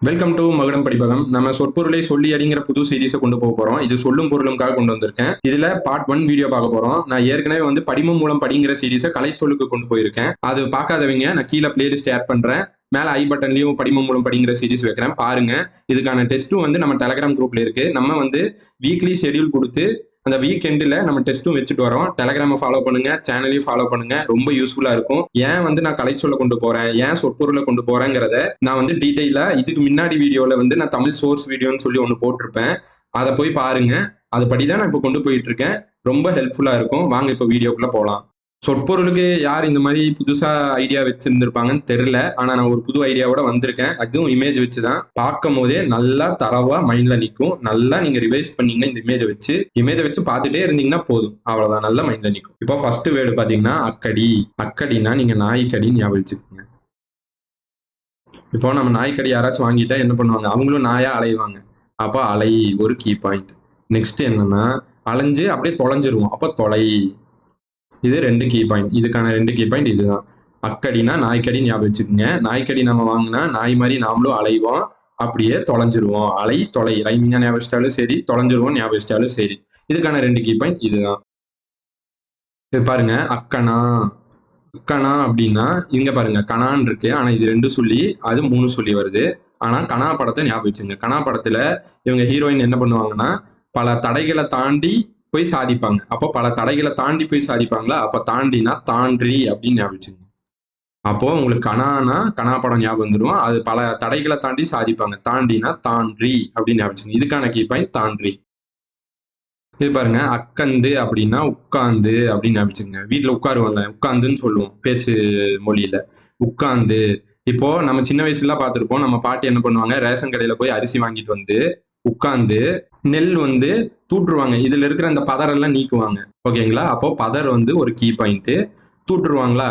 Welcome to மகுடம் படிப்பகம். நம்ம சொற்பொருளை சொல்லி அடிங்கிற புது சீரீஸை கொண்டு போக போறோம். இது சொல்லும் பொருளும்காக கொண்டு வந்திருக்கேன். இதுல பார்ட் 1 வீடியோ பார்க்க போறோம். நான் ஏற்கனவே படிமம் மூலம் படிங்கிற சீரீஸை கலைச்சொல்லுக்கு கொண்டு போயிருக்கேன். அது பார்க்காதவங்க நான் கீழே பிளேலிஸ்ட் ஆட் பண்றேன். மேல ஐ பட்டன்லயும் படிமம் மூலம் படிங்கிற சீரீஸ் வைக்கிறேன், பாருங்க. இதுக்கான டெஸ்ட்டும் நம்ம டெலகிராம் குரூப்ல இருக்கு. நம்ம வீக்லி ஷெட்யூல் கொடுத்து அந்த வீக் எண்டில் நம்ம டெஸ்ட்டும் வச்சுட்டு வரோம். டெலகிராமை ஃபாலோ பண்ணுங்க, சேனலையும் ஃபாலோ பண்ணுங்க. ரொம்ப யூஸ்ஃபுல்லா இருக்கும். ஏன் நான் கலைச்சொல்ல கொண்டு போறேன், ஏன் சொற்பொருளை கொண்டு போறேங்கிறத நான் டீடைலா இதுக்கு முன்னாடி வீடியோல நான் தமிழ் சோர்ஸ் வீடியோன்னு சொல்லி ஒன்று போட்டிருப்பேன். அதை போய் பாருங்க. அதுபடிதான் நான் இப்போ கொண்டு போயிட்டு இருக்கேன். ரொம்ப ஹெல்ப்ஃபுல்லா இருக்கும். வாங்க இப்போ வீடியோக்குள்ள போகலாம். சொற்பொருளுக்கு யார் இந்த மாதிரி புதுசா ஐடியா வச்சிருந்திருப்பாங்கன்னு தெரியல. ஆனா நான் ஒரு புது ஐடியாவோட வந்திருக்கேன். அதுவும் இமேஜ் வச்சுதான். பார்க்கும் போதே நல்லா தரவா மைண்ட்ல நிற்கும். நல்லா நீங்க ரிவைஸ் பண்ணீங்கன்னா இந்த இமேஜை வச்சு பார்த்துட்டே இருந்தீங்கன்னா போதும். அவ்வளவுதான், நல்லா மைண்ட்ல நிற்கும். இப்போ ஃபர்ஸ்ட் வேர்டு பாத்தீங்கன்னா அக்கடி. அக்கடினா நீங்க நாய்க்கடின்னு ஞாபகம் வச்சுக்கோங்க. இப்போ நம்ம நாய்க்கடி யாராச்சும் வாங்கிட்டா என்ன பண்ணுவாங்க, அவங்களும் நாயா அலைவாங்க. அப்போ அலை ஒரு கீ பாயிண்ட். நெக்ஸ்ட் என்னன்னா அலைஞ்சு அப்படியே தொலைஞ்சிருவோம். அப்போ தொலை, இது 2 கீ பாயிண்ட். இதுக்கான 2 கீ பாயிண்ட் இதுதான். அக்கடினா நாய்க்கடி ஞாபகம் வச்சுக்கோங்க. நாய்க்கடி நம்ம வாங்கினா நாய் மாதிரி நாமளும் அலைவோம், அப்படியே தொலைஞ்சிருவோம். அலை தொலை ரைமிங்கா ஞாபகம் வச்சிட்டாலும் சரி, தொலைஞ்சிருவோம் ஞாபகம் வச்சிட்டாலும் சரி. இதுக்கான 2 கீ பாயிண்ட் இதுதான். இது பாருங்க, அக்கனா. அக்கனா அப்படின்னா இங்க பாருங்க கனான் இருக்கு. ஆனா இது 2 சொல்லி, அது 3 சொல்லி வருது. ஆனா கனா படத்தை ஞாபகம் வச்சுங்க. கனா படத்துல இவங்க ஹீரோயின் என்ன பண்ணுவாங்கன்னா பல தடைகளை தாண்டி போய் சாதிப்பாங்க. அப்போ பல தடைகளை தாண்டி போய் சாதிப்பாங்களா, அப்ப தாண்டினா தாண்டி அப்படின்னு ஞாபகம். அப்போ உங்களுக்கு கனானா கனா படம் ஞாபகம் வந்துடும். அது பல தடைகளை தாண்டி சாதிப்பாங்க. தாண்டினா தாண்டி அப்படின்னு ஞாபகம். இதுக்கான கீ பாயிண்ட் தாண்டி. இது பாருங்க, அக்கந்து அப்படின்னா உட்காந்து அப்படின்னு ஞாபகிச்சுங்க. வீட்டுல உட்காருவாங்க, உட்காந்துன்னு சொல்லுவோம் பேச்சு மொழியில. உட்காந்து. இப்போ நம்ம சின்ன வயசுல பார்த்திருப்போம், நம்ம பாட்டி என்ன பண்ணுவாங்க, ரேஷன் கடையில போய் அரிசி வாங்கிட்டு வந்து உட்கார்ந்து நெல் தூற்றுவாங்க. இதுல இருக்கிற அந்த பதரெல்லாம் நீக்குவாங்க. ஓகேங்களா? அப்போ பதர் ஒரு கீ பாயிண்ட். தூற்றுவாங்களா,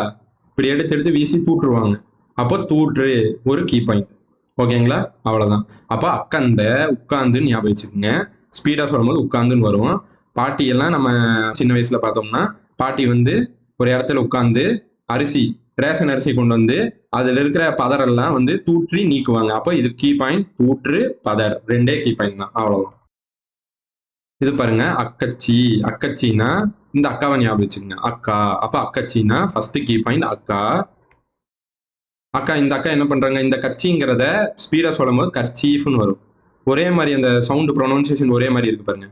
இப்படி எடுத்து வீசி தூற்றுவாங்க. அப்போ தூற்று ஒரு கீ பாயிண்ட். ஓகேங்களா? அவ்வளவுதான். அப்போ அக்கந்த உட்கார்ந்துன்னு ஞாபகம் வச்சுக்கோங்க. ஸ்பீடா சொல்லும்போது உட்கார்ந்துன்னு வரும். பாட்டி எல்லாம் நம்ம சின்ன வயசுல பார்த்தோம்னா பாட்டி ஒரு இடத்துல உட்கார்ந்து அரிசி, ரேஷன் அரிசி கொண்டு வந்து அதுல இருக்கிற பதரெல்லாம் தூற்றி நீக்குவாங்க. அப்போ இது கீ பாயிண்ட். தூற்று பதர் 2 கீ பாயிண்ட் தான். அவ்வளவுதான். இது பாருங்க, அக்கச்சி. அக்கச்சின்னா இந்த அக்காவை ஞாபகம் வச்சுக்கோங்க. அக்கா. அப்ப அக்கச்சின்னா ஃபர்ஸ்ட் கீ பாயிண்ட் அக்கா. அக்கா, இந்த அக்கா என்ன பண்றாங்க, இந்த கட்சிங்கிறத ஸ்பீடா சொல்லும் போது கர்ச்சீஃப்னு வரும். ஒரே மாதிரி அந்த சவுண்ட் ப்ரொனவுன்சியேஷன் ஒரே மாதிரி இருக்கு பாருங்க.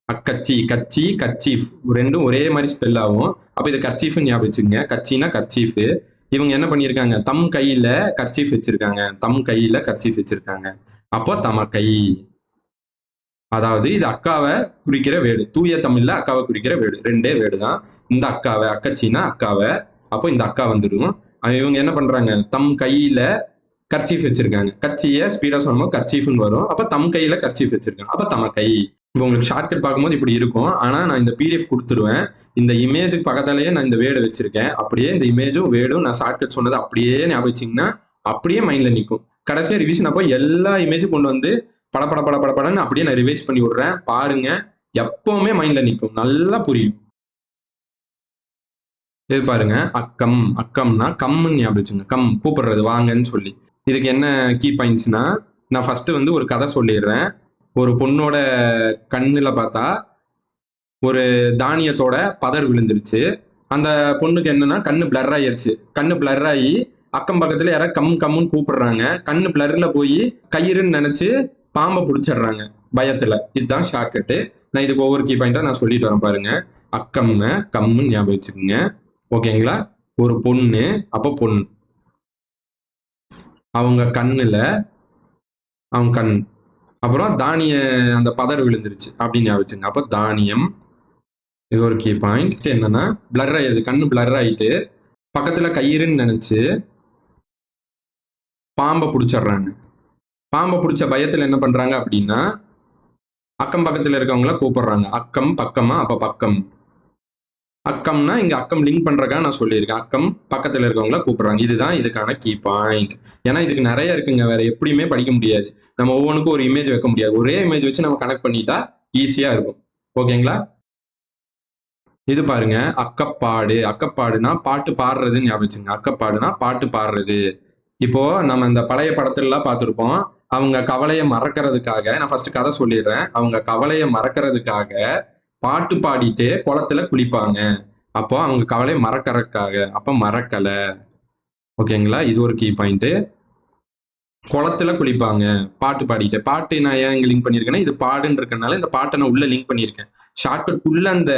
அக்கச்சி, கச்சி, கர்ச்சீஃப் ரெண்டும் ஒரே மாதிரி ஸ்பெல் ஆகும். அப்ப இது கர்ச்சீஃப்னு ஞாபகம் வச்சுக்கோங்க. கச்சினா கர்ச்சீஃப். இவங்க என்ன பண்ணியிருக்காங்க, தம் கையில கர்ச்சீஃப் வச்சிருக்காங்க. தம் கையில கர்ச்சீஃப் வச்சிருக்காங்க. அப்போ தமக்கை. அதாவது இது அக்காவை குறிக்கிற வேடு. தூய தமிழ்ல அக்காவை குறிக்கிற வேடு. 2 வேடு தான். இந்த அக்காவை, அக்கச்சின்னா அக்காவை. அப்போ இந்த அக்கா வந்துடும். இவங்க என்ன பண்றாங்க, தம் கையில கர்ச்சீஃப் வச்சிருக்காங்க. கட்சியை ஸ்பீடா சொல்லும்போது கர்ச்சீஃப்னு வரும். அப்ப தம் கையில கர்ச்சீஃப் வச்சிருக்காங்க. அப்ப தமக்கை. இப்போ உங்களுக்கு ஷார்ட்கட் பார்க்கும்போது இப்படி இருக்கும். ஆனா நான் இந்த பிடிஎஃப் கொடுத்துருவேன். இந்த இமேஜுக்கு பக்கத்தாலேயே நான் இந்த வேர்டு வச்சிருக்கேன். அப்படியே இந்த இமேஜும் வேர்டும் நான் ஷார்ட்கட் சொன்னது அப்படியே ஞாபகம் வச்சிங்கன்னா அப்படியே மைண்ட்ல நிற்கும். கடைசியா ரிவிஷன் அப்போ எல்லா இமேஜும் கொண்டு படன்னு அப்படியே நான் ரிவைஸ் பண்ணி விடுறேன். பாருங்க, எப்பவுமே மைண்ட்ல நிற்கும், நல்லா புரியும். இது பாருங்க, அக்கம். அக்கம்னா கம்முன்னு ஞாபகம் வச்சுங்க. கம் கூப்பிடுறது, வாங்கன்னு சொல்லி. இதுக்கு என்ன கீ பாயிண்ட்ஸ்னா, நான் ஃபர்ஸ்ட் ஒரு கதை சொல்லிடுறேன். ஒரு பொண்ணோட கண்ணுல பார்த்தா ஒரு தானியத்தோட பதர் விழுந்துருச்சு. அந்த பொண்ணுக்கு என்னன்னா கண்ணு பிளர் ஆயிருச்சு. கண்ணு பிளர் ஆகி அக்கம் பக்கத்துல யாராவது கம்முன்னு கூப்பிடுறாங்க. கண்ணு பிளர்ல போய் கயிறுன்னு நினைச்சு பாம்பை பிடிச்சிடுறாங்க பயத்துல. இதுதான் ஷார்ட்கட்டு. நான் இதுக்கு ஒவ்வொரு கீ பாயிண்டா நான் சொல்லிட்டு வரேன் பாருங்க. அக்கம்னு கம்முன்னு ஞாபகம் வச்சுக்கோங்க. ஓகேங்களா? ஒரு பொண்ணு, அப்ப பொண்ணு. அவங்க கண்ணுல, அவங்க கண். அப்புறம் தானிய அந்த பதர் விழுந்துருச்சு அப்படின்னு ஞாபகம் வச்சுங்க. அப்ப தானியம். இது ஒரு கீ பாயிண்ட். என்னன்னா பிளர் ஆயிடுது, கண்ணு பிளர் ஆயிட்டு பக்கத்துல கயிறுன்னு நினைச்சு பாம்பை பிடிச்சிடுறாங்க. பாம்பை பிடிச்ச பயத்துல என்ன பண்றாங்க அப்படின்னா அக்கம் பக்கத்துல இருக்கவங்கள கூப்பிடுறாங்க. அக்கம் பக்கமா, அப்ப பக்கம். அக்கம்னா இங்க அக்கம் லிங்க் பண்றக்கா நான் சொல்லியிருக்கேன். அக்கம் பக்கத்துல இருக்கவங்கள கூப்பிடுறாங்க. இதுதான் இதுக்கான கீ பாயிண்ட். ஏன்னா இதுக்கு நிறைய இருக்குங்க, வேற எப்படியுமே படிக்க முடியாது. நம்ம ஒவ்வொன்றுக்கும் ஒரு இமேஜ் வைக்க முடியாது. ஒரே இமேஜ் வச்சு நம்ம கனெக்ட் பண்ணிட்டா ஈஸியா இருக்கும். ஓகேங்களா? இது பாருங்க, அக்கப்பாடு. அக்கப்பாடுனா பாட்டு பாடுறதுன்னு ஞாபகம் வச்சுங்க. அக்கப்பாடுனா பாட்டு பாடுறது. இப்போ நம்ம இந்த பழைய படத்துல எல்லாம் பார்த்திருப்போம், அவங்க கவலையை மறக்கிறதுக்காக, நான் ஃபர்ஸ்ட் கதை சொல்லிடுறேன். அவங்க கவலையை மறக்கிறதுக்காக பாட்டு பாடிட்டே குளத்துல குளிப்பாங்க. அப்போ அவங்க கவலையை மறக்கறதுக்காக. அப்ப மறக்கல. ஓகேங்களா? இது ஒரு கீ பாயிண்ட். குளத்துல குளிப்பாங்க பாட்டு பாடிட்டு. பாட்டு நான் ஏன் இங்க லிங்க் பண்ணியிருக்கேன்னா, இது பாடுன்னு இருக்கனால இந்த பாட்டை நான் உள்ள லிங்க் பண்ணியிருக்கேன். ஷார்ட்கட் உள்ள அந்த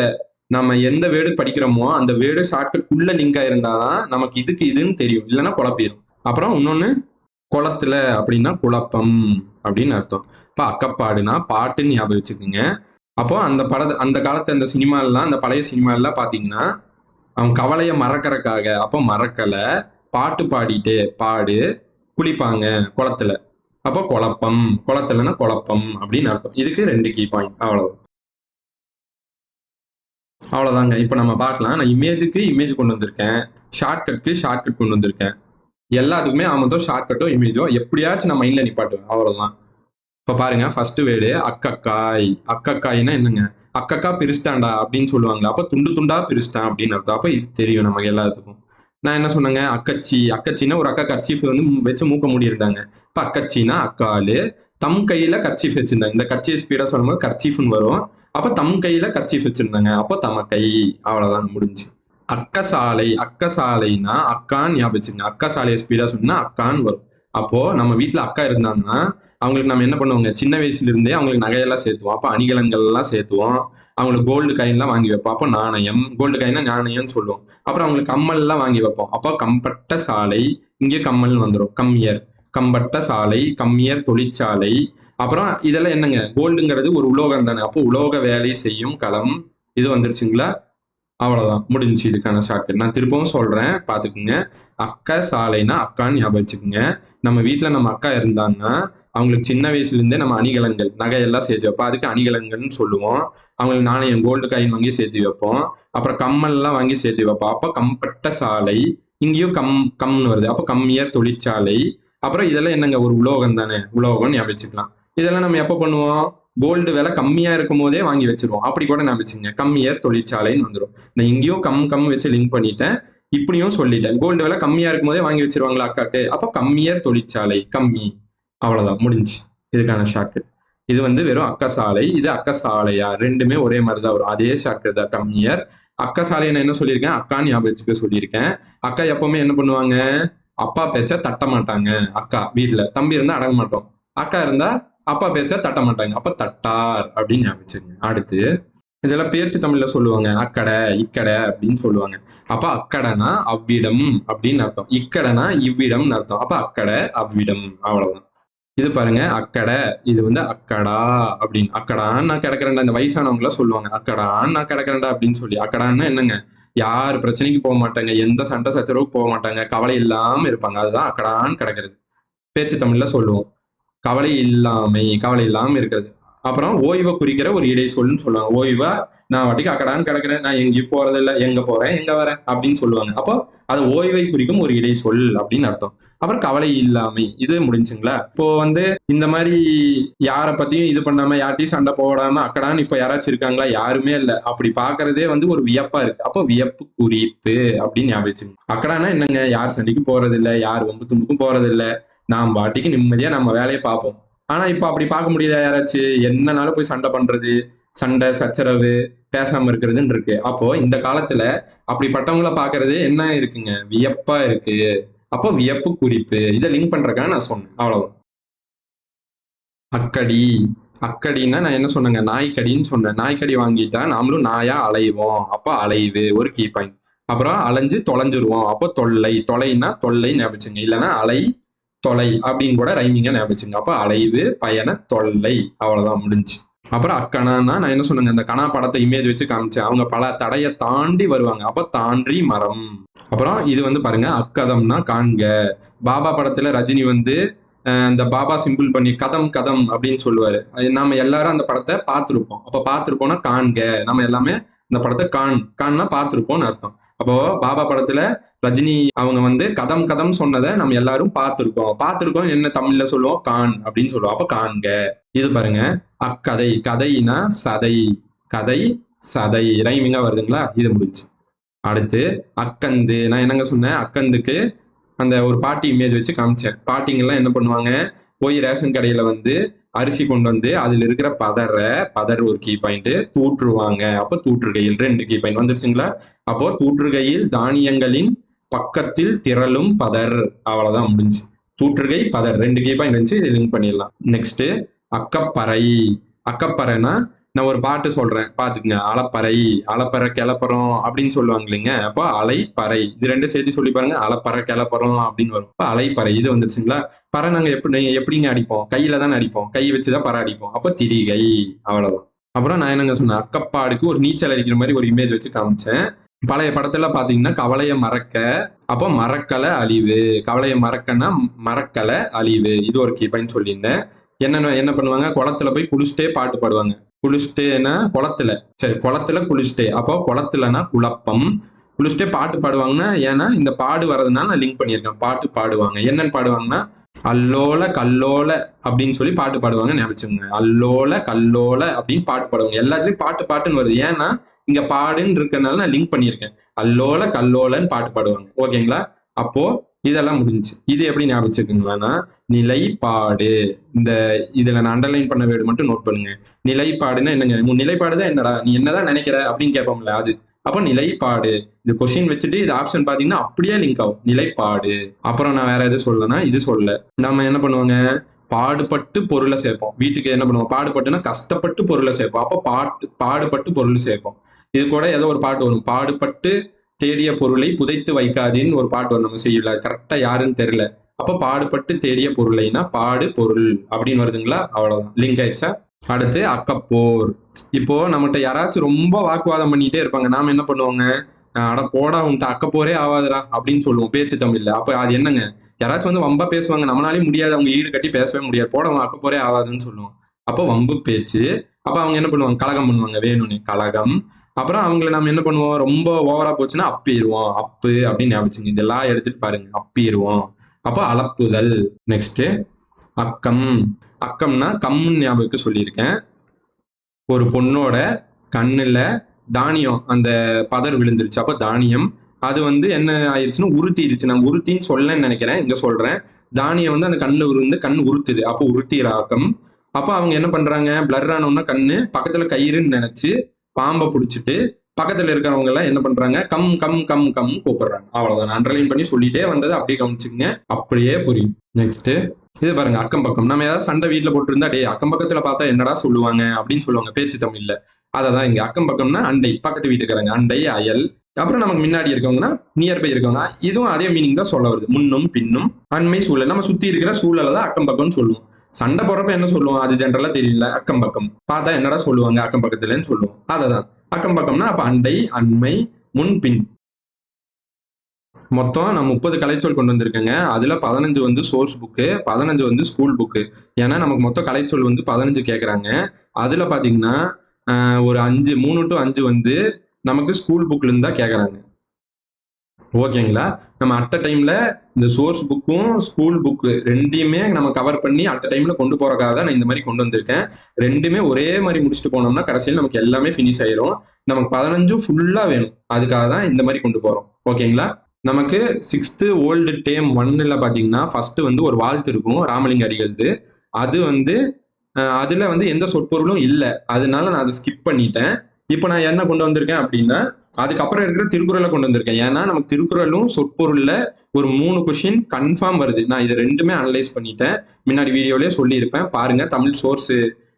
நம்ம எந்த வேர்டு படிக்கிறோமோ அந்த வேர்டு ஷார்ட்கட் உள்ள லிங்க் ஆயிருந்தாதான் நமக்கு இதுக்கு இதுன்னு தெரியும். இல்லைன்னா குழப்பிடும். அப்புறம் இன்னொன்னு, குளத்துல அப்படின்னா குழப்பம் அப்படின்னு அர்த்தம். இப்ப அக்கப்பாடுனா பாட்டுன்னு ஞாபகம் வச்சுக்கோங்க. அப்போ அந்த காலத்து அந்த சினிமாலாம், அந்த பழைய சினிமாலாம் பாத்தீங்கன்னா அவன் கவலையை மறக்கறக்காக, அப்போ மறக்கல, பாட்டு பாடிட்டே பாடு, குளிப்பாங்க குளத்துல. அப்போ குழப்பம், குளத்துலன்னா குழப்பம் அப்படின்னு அர்த்தம். இதுக்கு 2 கீ பாயிண்ட். அவ்வளவுதாங்க. இப்ப நம்ம பார்க்கலாம். நான் இமேஜுக்கு இமேஜ் கொண்டு வந்திருக்கேன், ஷார்ட்கட்க்கு ஷார்ட்கட் கொண்டு வந்திருக்கேன். எல்லாத்துக்குமே ஆமதோ ஷார்ட்கட்டோ இமேஜோ எப்படியாச்சும் நான் மைண்ட்ல நிப்பாட்டுவேன். அவ்வளவுதான். இப்ப பாருங்க, ஃபர்ஸ்ட் வேர்டு அக்கக்காய். அக்கக்காய்னா என்னங்க? அக்கக்கா பிரிச்சிட்டான்டா அப்படின்னு சொல்லுவாங்களா? அப்ப துண்டு துண்டா பிரிச்சிட்டான் அப்படின்னு அர்த்தம். அப்ப இது தெரியும் நமக்கு எல்லாத்துக்கும். நான் என்ன சொன்னேங்க? அக்கச்சி. அக்கச்சின்னா ஒரு அக்கா கர்ச்சீஃப் வந்து வச்சு மூக்க மூடி இருந்தாங்க. இப்ப அக்கச்சின்னா அக்காளு. தம் கையில கர்ச்சீஃப் வச்சிருந்தாங்க. இந்த கர்ச்சியை ஸ்பீடா சொல்லும்போது கர்ச்சீஃப்னு வரும். அப்ப தம் கையில கர்ச்சீஃப் வச்சிருந்தாங்க. அப்போ தமக்கை. அவ்வளவுதான், முடிஞ்சு. அக்கசாலை. அக்கசாலைனா அக்கான்னு ஞாபகம் வச்சுக்கங்க. அக்கசாலையை ஸ்பீடா சொன்னா அக்கான்னு வரும். அப்போ நம்ம வீட்டுல அக்கா இருந்தாங்கன்னா அவங்களுக்கு நம்ம என்ன பண்ணுவோங்க, சின்ன வயசுல இருந்தே அவங்களுக்கு நகையெல்லாம் சேர்த்துவோம். அப்போ அணிகலன்கள் எல்லாம் சேர்த்துவோம். அவங்களுக்கு கோல்டு காயின்லாம் வாங்கி வைப்போம். அப்போ நாணயம், கோல்டு காயின்னா நாணயம்னு சொல்லுவோம். அப்புறம் அவங்களுக்கு கம்மல் எல்லாம் வாங்கி வைப்போம். அப்போ கம்பட்ட சாலை, இங்கே கம்மல் வந்துடும். கம்மியர். கம்பட்ட சாலை, கம்மியர் தொழிற்சாலை. அப்புறம் இதெல்லாம் என்னங்க, கோல்டுங்கிறது ஒரு உலோகம் தானே. அப்போ உலோக வேலை செய்யும் களம். இது வந்துருச்சுங்களா? அவ்வளவுதான், முடிஞ்சு இதுக்கான ஷார்ட்கட். நான் திரும்பவும் சொல்றேன், பாத்துக்குங்க. அக்கா சாலைனா அக்கான்னு ஞாபகம் வச்சுக்கோங்க. நம்ம வீட்டுல நம்ம அக்கா இருந்தாங்கன்னா அவங்களுக்கு சின்ன வயசுல இருந்தே நம்ம அணிகலன்கள், நகையெல்லாம் சேர்த்து வைப்போம். அதுக்கு அணிகலன்கள்னு சொல்லுவோம். அவங்களுக்கு நாணயம், கோல்டு காயின் வாங்கி சேர்த்து வைப்போம். அப்புறம் கம்மல் எல்லாம் வாங்கி சேர்த்து வைப்போம். அப்ப கம்பட்ட சாலை, இங்கேயும் கம்னு வருது. அப்ப கம்மியர் தொழிற்சாலை. அப்புறம் இதெல்லாம் என்னங்க, ஒரு உலோகம் தானே, உலோகம் ஞாபகம் வச்சுக்கலாம். இதெல்லாம் நம்ம எப்ப பண்ணுவோம்? கோல்டு விலை கம்மியா இருக்கும் போதே வாங்கி வச்சிருவோம். அப்படி கூட ஞாபகம் வச்சுங்க. கம்மியர் தொழிற்சாலைன்னு வந்துடும். நான் இங்கேயும் கம் வச்சு லிங்க் பண்ணிட்டேன், இப்படியும் சொல்லிட்டேன். கோல்டு விலை கம்மியா இருக்கும் போதே வாங்கி வச்சிருவாங்களா அக்காக்கு? அப்போ கம்மியர் தொழிற்சாலை, கம்மி. அவ்வளவுதான், முடிஞ்சு இதுக்கான ஷார்ட்கட். இது வந்து வெறும் அக்கசாலை, இது அக்கசாலையா, ரெண்டுமே ஒரே மாதிரி தான் வரும். அதே ஷார்ட்கட் தான். கம்மியர். அக்கசாலை நான் என்ன சொல்லியிருக்கேன்? அக்கான்னு ஞாபகம் வச்சுக்க சொல்லியிருக்கேன். அக்கா எப்பவுமே என்ன பண்ணுவாங்க? அப்பா பேச்ச தட்ட மாட்டாங்க. அக்கா வீட்டுல, தம்பி இருந்தா அடங்க மாட்டோம். அக்கா இருந்தா அப்பா பேச்ச தட்ட மாட்டாங்க. அப்ப தட்டார் அப்படின்னு ஞாபகம் வச்சுங்க. அடுத்து இதெல்லாம் பேச்சு தமிழ்ல சொல்லுவாங்க. அக்கடை, இக்கடை அப்படின்னு சொல்லுவாங்க. அப்ப அக்கடைனா அவ்விடம் அப்படின்னு அர்த்தம். இக்கடைனா இவ்விடம்னு அர்த்தம். அப்ப அக்கடை, அவ்விடம். அவ்வளவுதான். இது பாருங்க, அக்கடை. இது வந்து அக்கடா அப்படின்னு. அக்கடான்னு நான் கிடக்கிறேன்டா. இந்த வயசானவங்க எல்லாம் சொல்லுவாங்க, அக்கடான்னு நான் கிடக்கிறேன்டா அப்படின்னு சொல்லி. அக்கடான்னா என்னங்க? யார் பிரச்சனைக்கு போக மாட்டாங்க, எந்த சண்டை சச்சரவுக்கு போக மாட்டாங்க, கவலை இல்லாம இருப்பாங்க. அதுதான் அக்கடான்னு கிடக்கிறது. பேச்சு தமிழ்ல சொல்லுவோம். கவலை இல்லாம இருக்கிறது. அப்புறம் ஓய்வை குறிக்கிற ஒரு இடை சொல்லுன்னு சொல்லுவாங்க. ஓய்வா நான் வாட்டிக்கு அக்கடான்னு கிடக்கிறேன், நான் எங்கேயும் போறதில்லை, எங்க போறேன் எங்க வரேன் அப்படின்னு சொல்லுவாங்க. அப்போ அது ஓய்வை குறிக்கும் ஒரு இடை சொல் அப்படின்னு அர்த்தம். அப்புறம் கவலை இல்லாமை, இது முடிஞ்சுங்களா? இப்போ வந்து இந்த மாதிரி யாரை பத்தியும் இது பண்ணாம, யார்ட்டையும் சண்டை போடாம அக்கடான்னு இப்ப யாராச்சும் இருக்காங்களா? யாருமே இல்லை. அப்படி பாக்குறதே வந்து ஒரு வியப்பா இருக்கு. அப்போ வியப்பு குறிப்பு அப்படின்னு ஞாபகம் வச்சுங்க. அக்கடானா என்னங்க? யார் சண்டைக்கும் போறது இல்லை, யார் வம்பு தும்புக்கும் போறது இல்லை, நாம் பாட்டிக்கு நிம்மதியா நம்ம வேலையை பார்ப்போம். ஆனா இப்ப அப்படி பார்க்க முடியுதா? யாராச்சும் என்னனாலும் போய் சண்டை பண்றது, சண்டை சச்சரவு, பேசாம இருக்கிறதுன்னு இருக்கு. அப்போ இந்த காலத்துல அப்படிப்பட்டவங்கள பாக்குறது என்ன இருக்குங்க? வியப்பா இருக்கு. அப்போ வியப்பு குறிப்பு. இதை லிங்க் பண்றதுக்காக நான் சொன்னேன். அவ்வளவுதான். அக்கடி. அக்கடின்னா நான் என்ன சொன்னேங்க? நாய்க்கடின்னு சொன்னேன். நாய்க்கடி வாங்கிட்டா நாமளும் நாயா அலைவோம். அப்போ அலைவு ஒரு கீ பாயிண்ட். அப்புறம் அலைஞ்சு தொலைஞ்சிருவோம். அப்போ தொல்லை. தொலைன்னா தொல்லை ஞாபகம். இல்லைன்னா அலை தொலை அப்படின்னு கூட ரைமிங்கா ஞாபகம். அப்ப அலைவு, பயண, தொல்லை. அவ்வளவுதான், முடிஞ்சு. அப்புறம் அக்கணான்னா நான் என்ன சொன்னேங்க? அந்த கணா படத்தை இமேஜ் வச்சு காமிச்சேன். அவங்க பல தடையை தாண்டி வருவாங்க. அப்ப தாண்டி மரம். அப்புறம் இது வந்து பாருங்க, அக்கதம்னா காண்க. பாபா படத்துல ரஜினி வந்து இந்த பாபா சிம்பிள் பண்ணி கதம் கதம் அப்படின்னு சொல்லுவாரு. நாம எல்லாரும் அந்த படத்தை பார்த்திருப்போம். அப்ப பார்த்திருப்போம்னா காண்க. நம்ம எல்லாமே இந்த படத்தை கான்னா பார்த்திருப்போம்னு அர்த்தம். அப்போ பாபா படத்துல ரஜினி அவங்க வந்து கதம் கதம் சொன்னதை நம்ம எல்லாரும் பார்த்திருக்கோம். என்ன தமிழ்ல சொல்லுவோம்? கான் அப்படின்னு சொல்லுவோம். அப்ப காண்க. இது பாருங்க, அக்கதை. கதைனா சதை. கதை, சதை ரைமிங்கா வருதுங்களா? இது முடிஞ்சு. அடுத்து அக்கந்து. நான் என்னங்க சொன்னேன்? அக்கந்துக்கு அந்த ஒரு பாட்டி இமேஜ் வச்சு காமிச்சேன். பாட்டிங்கெல்லாம் என்ன பண்ணுவாங்க? போய் ரேஷன் கடையில வந்து அரிசி கொண்டு வந்து அதுல இருக்கிற பதர் ஒரு கீ பாயிண்ட், தூற்றுவாங்க. அப்ப தூற்றுகையில் 2 கீ பாயிண்ட் வந்துருச்சுங்களா? அப்போ தூற்றுகையில் தானியங்களின் பக்கத்தில் திரளும் பதர். அவ்வளவுதான் முடிஞ்சு. தூற்றுகை பதர் 2 கீ பாயிண்ட் வந்துச்சு. இதை லிங்க் பண்ணிடலாம். நெக்ஸ்ட் அக்கப்பறை. அக்கப்பறைனா நான் ஒரு பாட்டு சொல்றேன் பாத்துக்கங்க. அலப்பறை கிளப்பறம் அப்படின்னு சொல்லுவாங்க இல்லைங்க. அப்போ அலைப்பறை, இது 2 சேர்த்து சொல்லி பாருங்க. அலப்பறை கிளப்பறம் அப்படின்னு வரும். அப்போ அலைப்பறை இது வந்துருச்சுங்களா? பறை நாங்க எப்படிங்க அடிப்போம்? கையில தானே அடிப்போம். கை வச்சுதான் பறை அடிப்போம். அப்போ திரிகை. அவ்வளவுதான். அப்புறம் நான் என்னங்க சொன்னேன், அக்கப்பாடுக்கு ஒரு நீச்சல் அடிக்கிற மாதிரி ஒரு இமேஜ் வச்சு காமிச்சேன். பழைய படத்துல பாத்தீங்கன்னா கவலைய மறக்க, அப்போ மறக்கல அழிவு. கவலைய மறக்கன்னா மறக்கல அழிவு. இது ஒரு கீ பாயிண்ட் சொல்லியிருந்தேன். என்ன பண்ணுவாங்க, குளத்துல போய் குளிச்சுட்டே பாட்டு பாடுவாங்க. குளிச்சுட்டேன்னா குளத்துல, சரி குளத்துல குளிச்சுட்டே, அப்போ குளத்துலனா குழப்பம். குளிச்சுட்டே பாட்டு பாடுவாங்கன்னா, ஏன்னா இந்த பாடு வர்றதுனால நான் லிங்க் பண்ணியிருக்கேன். பாட்டு பாடுவாங்க. என்னன்னு பாடுவாங்கன்னா, அல்லோல கல்லோல அப்படின்னு சொல்லி பாட்டு பாடுவாங்க. ஞாபகம், அல்லோல கல்லோல அப்படின்னு பாட்டு பாடுவாங்க. எல்லாத்துலயும் பாட்டுன்னு வருது. ஏன்னா இங்க பாடுன்னு இருக்கறனால நான் லிங்க் பண்ணியிருக்கேன். அல்லோல கல்லோலன்னு பாட்டு பாடுவாங்க. ஓகேங்களா? அப்போ இதெல்லாம் முடிஞ்சு. இது எப்படி ஞாபகம் வச்சுக்கோங்களான்னா, நிலைப்பாடு. இந்த இதுல நான் அண்டர்லைன் பண்ண வேர்டு மட்டும் நோட் பண்ணுங்க. நிலைப்பாடுன்னா என்னங்க? உன் நிலைப்பாடுதான் என்னடா, நீ என்னதான் நினைக்கிற அப்படின்னு கேட்போம்ல, அது. அப்போ நிலைப்பாடு. இது கொஸ்டின் வச்சுட்டு இது ஆப்ஷன் பாத்தீங்கன்னா அப்படியே லிங்க் ஆகும். நிலைப்பாடு. அப்புறம் நான் வேற எது சொல்லனா, இது சொல்ல நம்ம என்ன பண்ணுவாங்க, பாடுபட்டு பொருளை சேர்ப்போம். வீட்டுக்கு என்ன பண்ணுவோம், பாடுபட்டுனா கஷ்டப்பட்டு பொருளை சேர்ப்போம். அப்போ பாடுபட்டு பொருள் சேர்ப்போம். இது கூட ஏதோ ஒரு பாட்டு வரும், பாடுபட்டு தேடிய பொருளை புதைத்து வைக்காதேன்னு ஒரு பாட்டு வரும் நம்ம செய்யல. கரெக்டா யாருன்னு தெரியல. அப்ப பாடுபட்டு தேடிய பொருளைனா பாடு பொருள் அப்படின்னு வருதுங்களா? அவ்வளவுதான், லிங்க் ஆயிடுச்சா? அடுத்து அக்கப்போர். இப்போ நம்மகிட்ட யாராச்சும் ரொம்ப வாக்குவாதம் பண்ணிட்டே இருப்பாங்க. நாம என்ன பண்ணுவோங்க, அட போடா உன்ட்டு அக்கப்போரே ஆகாதுடா அப்படின்னு சொல்லுவோம் பேச்சு தமிழ்ல. அப்ப அது என்னங்க, யாராச்சும் வந்து வம்பா பேசுவாங்க, நம்மளாலையும் முடியாது, அவங்க ஈடு கட்டி பேசவே முடியாது, போட அக்கப்போரே ஆகாதுன்னு சொல்லுவோம். அப்போ வம்பு பேச்சு. அப்ப அவங்க என்ன பண்ணுவாங்க, கலகம் பண்ணுவாங்க, வேணும்னு கலகம். அப்புறம் அவங்களை நம்ம என்ன பண்ணுவோம், ரொம்ப ஓவரா போச்சுன்னா அப்பிடுவோம். அப்பு அப்படின்னு ஞாபகம், இதெல்லாம் எடுத்துட்டு பாருங்க, அப்பிடுவோம். அப்போ அளப்புதல். நெக்ஸ்ட் அக்கம். அக்கம்னா கம்முன்னு ஞாபகம் சொல்லியிருக்கேன். ஒரு பொண்ணோட கண்ணுல தானியம் அந்த பதர் விழுந்துருச்சு. அப்ப தானியம் அது வந்து என்ன ஆயிடுச்சுன்னா உறுத்திருச்சு. நான் உறுத்தின்னு சொல்லன்னு நினைக்கிறேன், இங்க சொல்றேன். தானியம் வந்து அந்த கண்ணுல விழுந்து கண் உறுத்துது. அப்போ உறுத்திராக்கம். அப்ப அவங்க என்ன பண்றாங்க, பிளர் ஆனோம்னா கண்ணு பக்கத்துல கயிறுன்னு நினைச்சு பாம்பை பிடிச்சிட்டு பக்கத்துல இருக்கிறவங்க எல்லாம் என்ன பண்றாங்க, கம் கம் கம் கம் கூப்பிடுறாங்க. அவ்வளவுதான், அண்டர்லைன் பண்ணி சொல்லிட்டே வந்தது அப்படியே கவனிச்சுங்க, அப்படியே புரியும். நெக்ஸ்ட் இது பாருங்க, அக்கம் பக்கம். நம்ம ஏதாவது சண்டை வீட்டுல போட்டிருந்தா டே அக்கம் பக்கத்துல பார்த்தா என்னடா சொல்லுவாங்க அப்படின்னு சொல்லுவாங்க பேச்சு தமிழ்ல. அததான் இங்க அக்கம் பக்கம்னா அண்டை, பக்கத்து வீட்டுக்காரங்க, அண்டை அயல். அப்புறம் நமக்கு முன்னாடி இருக்கவங்கன்னா நியர்பை இருக்கவங்க. இதுவும் அதே மீனிங் தான் சொல்ல வருது. முன்னும் பின்னும் அண்மை சூழல், நம்ம சுத்தி இருக்கிற சூழலை தான் அக்கம் பக்கம்னு சொல்லுவோம். சண்டை போறப்ப என்ன சொல்லுவோம், அது ஜென்ரலா தெரியல, அக்கம் பக்கம் பார்த்தா என்னடா சொல்லுவாங்க அக்கம் பக்கத்துலன்னு சொல்லுவோம். அததான் அக்கம் பக்கம்னா. அப்ப அண்டை அண்மை முன் பின். மொத்தம் நான் 30 கலைச்சொல் கொண்டு வந்திருக்கேங்க. அதுல 15 வந்து சோர்ஸ் புக்கு, 15 வந்து ஸ்கூல் புக்கு. ஏன்னா நமக்கு மொத்தம் கலைச்சொல் வந்து 15 கேட்கறாங்க. அதுல பாத்தீங்கன்னா ஒரு 3 to 5 வந்து நமக்கு ஸ்கூல் புக்ல இருந்து தான் கேட்கறாங்க. ஓகேங்களா? நம்ம அட் டைம்ல இந்த சோர்ஸ் புக்கும் ஸ்கூல் புக்கு ரெண்டையுமே நம்ம கவர் பண்ணி அட் டைம்ல கொண்டு போறதுக்காக தான் நான் இந்த மாதிரி கொண்டு வந்திருக்கேன். ரெண்டுமே ஒரே மாதிரி முடிச்சுட்டு போனோம்னா கடைசியில் நமக்கு எல்லாமே ஃபினிஷ் ஆயிரும். நமக்கு 15 ஃபுல்லா வேணும், அதுக்காக தான் இந்த மாதிரி கொண்டு போறோம். ஓகேங்களா? நமக்கு 6th ஓல்டு டேம் 1ல பாத்தீங்கன்னா ஃபர்ஸ்ட் வந்து ஒரு வாழ்த்து இருக்கும், ராமலிங்க அடிகள்து. அது வந்து அதுல வந்து எந்த சொற்பொருளும் இல்லை, அதனால நான் அதை ஸ்கிப் பண்ணிட்டேன். இப்போ நான் என்ன கொண்டு வந்திருக்கேன் அப்படின்னா, அதுக்கப்புறம் இருக்கிற திருக்குறளை கொண்டு வந்திருக்கேன். ஏன்னா நமக்கு திருக்குறளும் சொற்பொருள்ல ஒரு 3 கொஸ்டின் கன்ஃபார்ம் வருது. நான் இது ரெண்டுமே அனலைஸ் பண்ணிட்டேன், முன்னாடி வீடியோலயே சொல்லியிருப்பேன் பாருங்க. தமிழ் சோர்ஸ்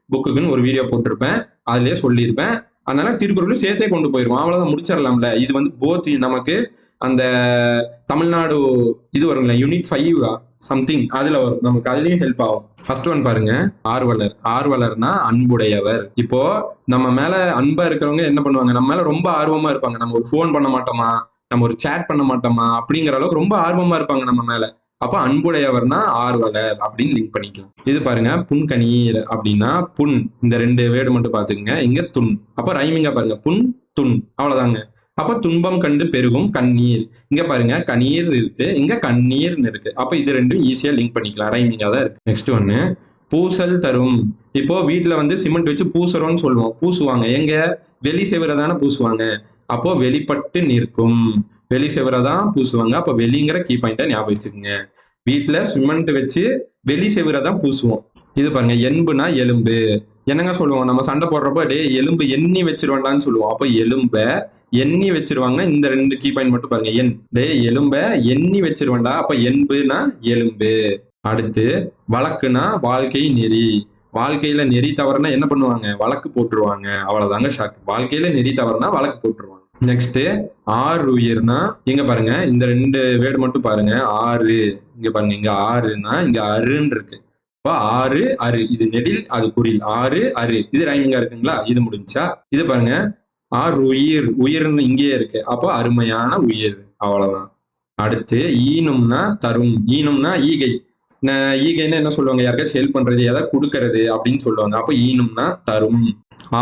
புக்குன்னு ஒரு வீடியோ போட்டிருப்பேன், அதுலயே சொல்லியிருப்பேன். அதனால திருக்குறளும் சேர்த்தே கொண்டு போயிருவோம், அவ்வளவுதான், முடிச்சிடலாம்ல. இது வந்து போத் நமக்கு அந்த தமிழ்நாடு இது வருங்களா, யூனிட் 5 சம்திங் அதுல வரும், நமக்கு அதுலயும் ஹெல்ப் ஆகும். ஃபர்ஸ்ட் ஒன் பாருங்க, ஆர்வலர். ஆர்வலர்னா அன்புடையவர். இப்போ நம்ம மேல அன்பா இருக்கிறவங்க என்ன பண்ணுவாங்க, நம்ம மேல ரொம்ப ஆர்வமா இருப்பாங்க. நம்ம ஒரு ஃபோன் பண்ண மாட்டோமா, நம்ம ஒரு சேட் பண்ண மாட்டோமா அப்படிங்கிற அளவுக்கு ரொம்ப ஆர்வமா இருப்பாங்க நம்ம மேல. அப்ப அன்புடையவர்னா ஆர்வலர் அப்படின்னு லிங்க் பண்ணிக்கலாம். இது பாருங்க, புன்கணீர் அப்படின்னா புன், இந்த 2 வேர்டு மட்டும் பாத்துக்கங்க. இங்க துன், அப்ப ரைமிங்கா பாருங்க, புன் துன், அவ்வளவுதாங்க. அப்ப துன்பம் கண்டு பெருகும் கண்ணீர். இங்க பாருங்க கண்ணீர் இருக்கு, இங்க கண்ணீர்னு இருக்கு. அப்ப இது ரெண்டும் ஈஸியா லிங்க் பண்ணிக்கலாம், ரைமிங்கா தான் இருக்கு. நெக்ஸ்ட் ஒன்னு பூசல் தரும். இப்போ வீட்டுல வந்து சிமெண்ட் வச்சு பூசுறோம்னு சொல்லுவோம், பூசுவாங்க. எங்க வெளி செவரை தானே பூசுவாங்க. அப்போ வெளிப்பட்டு நிற்கும். வெளி செவரை தான் பூசுவாங்க. அப்போ வெளிங்கிற கீ பாயிண்டை ஞாபகம் வச்சுக்கோங்க. வீட்டில் சிமெண்ட் வச்சு வெளி செவரை தான் பூசுவோம். இது பாருங்க, எண்புனா எலும்பு. என்னங்க சொல்லுவோம் நம்ம சண்டை போடுறப்போ டே எலும்பு எண்ணி வச்சிருவாண்டான்னு சொல்லுவோம். அப்போ எலும்பை எண்ணி வச்சிருவாங்க. இந்த 2 கீ பாயிண்ட் மட்டும் பாருங்க. எண் டே எலும்பை எண்ணி வச்சிருவாண்டா. அப்போ எண்புனா எலும்பு. அடுத்து வழக்குனா வாழ்க்கை நெறி. வாழ்க்கையில நெறி தவறுனா என்ன பண்ணுவாங்க? வழக்கு போட்டுருவாங்க. அவ்வளவுதாங்க ஷார்ட். வாழ்க்கையில நெறி தவறுனா வழக்கு போட்டுருவாங்க. நெக்ஸ்ட் ஆறுயிர்னா இங்க பாருங்க, இந்த 2 வேர்டு மட்டும் பாருங்க. ஆறு இங்க பாருங்க, இங்க ஆறுனா இங்க அருன்னு இருக்கு. இப்போ ஆறு அரு, இது நெடில் அது குறில். ஆறு அரு, இது ரைமிங்கா இருக்குங்களா? இது முடிஞ்சா இது பாருங்க, ஆறு உயிர், உயிர்னு இங்கேயே இருக்கு. அப்போ அருமையான உயிர். அவ்வளவுதான். அடுத்து ஈனும்னா தரும். ஈனும்னா ஈகை. ஈகைன்னு என்ன சொல்லுவாங்க? யாருக்காச்சும் ஹெல்ப் பண்றது, ஏதாவது கொடுக்கறது அப்படின்னு சொல்லுவாங்க. அப்போ ஈனும்னா தரும்.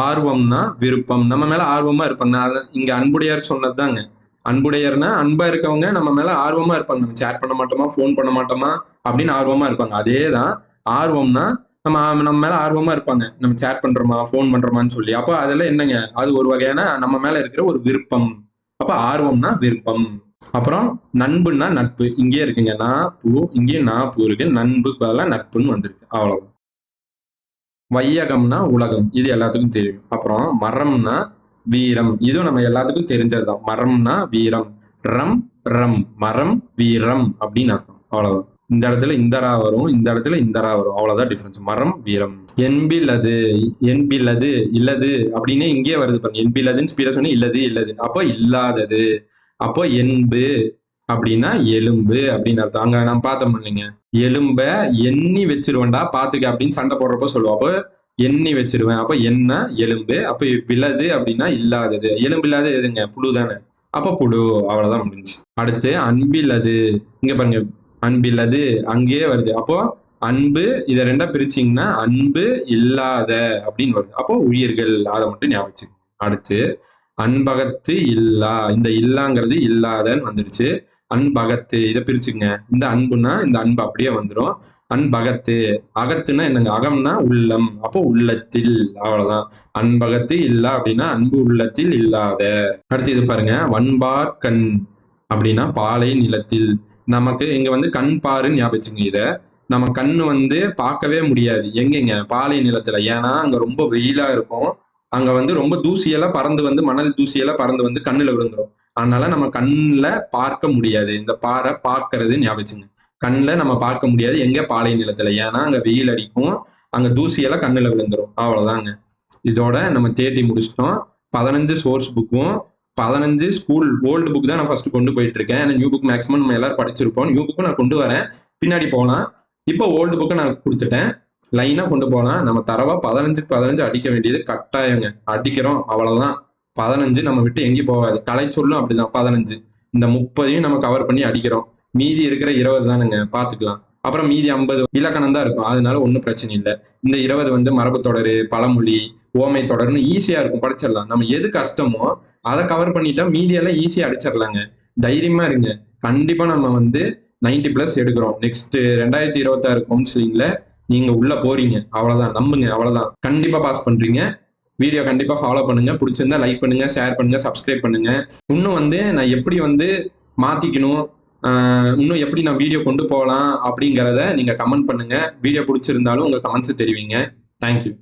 ஆர்வம்னா விருப்பம். நம்ம மேல ஆர்வமா இருப்பாங்க. இங்க அன்புடையார் சொன்னதுதாங்க. அன்புடையர்னா அன்பா இருக்கவங்க நம்ம மேல ஆர்வமா இருப்பாங்க. நம்ம சேட் பண்ண மாட்டோமா, ஃபோன் பண்ண மாட்டோமா அப்படின்னு ஆர்வமா இருப்பாங்க. அதேதான் ஆர்வம்னா நம்ம நம்ம மேல ஆர்வமா இருப்பாங்க. நம்ம சேட் பண்றோமா, ஃபோன் பண்றோமான்னு சொல்லி. அப்போ அதெல்லாம் என்னங்க? அது ஒரு வகையான நம்ம மேல இருக்கிற ஒரு விருப்பம். அப்ப ஆர்வம்னா விருப்பம். அப்புறம் நண்புன்னா நட்பு. இங்கே இருக்குங்க நா பூ, இங்கேயும் நா பூ இருக்கு. நண்புக்கு பதிலாக நட்புன்னு வந்திருக்கு. அவ்வளவுதான். வையகம்னா உலகம். இது எல்லாத்துக்கும் தெரியும். அப்புறம் மரம்னா வீரம். இதுவும் நம்ம எல்லாத்துக்கும் தெரிஞ்சதுதான். மரம்னா வீரம். ரம் ரம், மரம் வீரம் அப்படின்னு அர்த்தம். அவ்வளவுதான். இந்த இடத்துல இந்தரா வரும், இந்த இடத்துல இந்தரா வரும். அவ்வளவுதான் டிஃபரன்ஸ். மரம் வீரம். என்பிலது, என்பிலது இல்லது அப்படின்னு இங்கே வருது பாருங்க. என்பிலதுன்னு ஸ்பீடா சொன்னா இல்லது இல்லது. அப்போ இல்லாதது. அப்போ என்பு அப்படின்னா எலும்பு அப்படின்னு அர்த்தம். அங்க நான் பார்த்தோம் இல்லைங்க, எலும்ப எண்ணி வச்சிருவேன்டா பாத்துக்க அப்படின்னு சண்டை போடுறப்ப சொல்லுவோம். அப்போ எண்ணி வச்சிருவேன். அப்ப என்ன எலும்பு. அப்ப விலது அப்படின்னா இல்லாதது. எலும்பு இல்லாத எதுங்க? புழு தானே. அப்ப புழு. அவ்வளவுதான் முடிஞ்சு. அடுத்து அன்பில்லது. இங்க பாருங்க, அன்பில்லது அங்கேயே வருது. அப்போ அன்பு, இதை 2ஆ பிரிச்சிங்கன்னா அன்பு இல்லாத அப்படின்னு வருது. அப்போ உயிர்கள். அதை மட்டும் ஞாபகம் வச்சுக்கோங்க. அடுத்து அன்பகத்து இல்லா. இந்த இல்லாங்கிறது இல்லாதன்னு வந்துருச்சு. அன்பகத்து இதை பிரிச்சுங்க. இந்த அன்புனா இந்த அன்பு அப்படியே வந்துடும். அன்பகத்து. அகத்துனா என்னங்க? அகம்னா உள்ளம். அப்போ உள்ளத்தில். அவ்வளவுதான். அன்பகத்து இல்லா அப்படின்னா அன்பு உள்ளத்தில் இல்லாத. அடுத்து இது பாருங்க, வன்பார் கண் அப்படின்னா பாலை நிலத்தில். நமக்கு இங்க வந்து கண் பாருன்னு ஞாபகம் வச்சுங்க. இத நம்ம கண்ணு வந்து பார்க்கவே முடியாது. எங்கெங்க? பாலை நிலத்துல. ஏன்னா அங்க ரொம்ப வெயிலா இருக்கும். அங்க வந்து ரொம்ப தூசியெல்லாம் பறந்து வந்து, மணல் தூசியெல்லாம் பறந்து வந்து கண்ணுல விழுந்துரும். அதனால நம்ம கண்ணுல பார்க்க முடியாது. இந்த பாறை பார்க்கறது ஞாபகம் வச்சுங்க. கண்ணுல நம்ம பார்க்க முடியாது. எங்க? பாலை நிலத்துல. ஏன்னா அங்க வெயில் அடிக்கும். அங்க தூசியெல்லாம் கண்ணுல விழுந்துரும். அவ்வளவுதாங்க. இதோட நம்ம தேடி முடிச்சிட்டோம். 15 சோர்ஸ் புக்கும் 15 ஸ்கூல் ஓல்டு புக் தான் நான் ஃபர்ஸ்ட் கொண்டு போயிட்டு இருக்கேன். ஏன்னா நியூ புக் மேக்ஸிமம் நம்ம எல்லாரும் படிச்சிருப்போம். நியூ புக்கும் நான் கொண்டு வரேன். பின்னாடி போகலாம். இப்போ ஓல்டு புக்கை நான் கொடுத்துட்டேன். லைனா கொண்டு போகலாம். நம்ம தரவா 15 அடிக்க வேண்டியது கட்டாயங்க. அடிக்கிறோம். அவ்வளவுதான். 15 நம்ம விட்டு எங்கேயும் போகாது. கலை சொல்லும் அப்படிதான். 15 இந்த 30 நம்ம கவர் பண்ணி அடிக்கிறோம். மீதி இருக்கிற 20 தானுங்க, பாத்துக்கலாம். அப்புறம் மீதி 50 இலக்கணம் தான் இருக்கும். அதனால ஒன்றும் பிரச்சனை இல்லை. இந்த 20 வந்து மரபு தொடரு, பழமொழி, ஓமை தொடர்னு ஈஸியா இருக்கும், படிச்சிடலாம். நம்ம எது கஷ்டமோ அதை கவர் பண்ணிட்டா மீதியெல்லாம் ஈஸியா அடிச்சிடலாங்க. தைரியமா இருங்க. கண்டிப்பா நம்ம வந்து 90+ எடுக்கிறோம். நெக்ஸ்ட் 2026 கவுன்சிலிங்ல நீங்க உள்ள போறீங்க. அவ்வளவுதான். நம்புங்க. அவ்வளவுதான். கண்டிப்பா பாஸ் பண்றீங்க. வீடியோ கண்டிப்பா ஃபாலோ பண்ணுங்க. பிடிச்சிருந்தா லைக் பண்ணுங்க, ஷேர் பண்ணுங்க, சப்ஸ்கிரைப் பண்ணுங்க. இன்னும் வந்து நான் எப்படி வந்து மாத்திக்கணும், இன்னும் எப்படி நான் வீடியோ கொண்டு போகலாம் அப்படிங்கிறத நீங்க கமெண்ட் பண்ணுங்க. வீடியோ பிடிச்சிருந்தாலும் உங்க கமெண்ட்ஸ் தெரிவிங்க. தேங்க்யூ.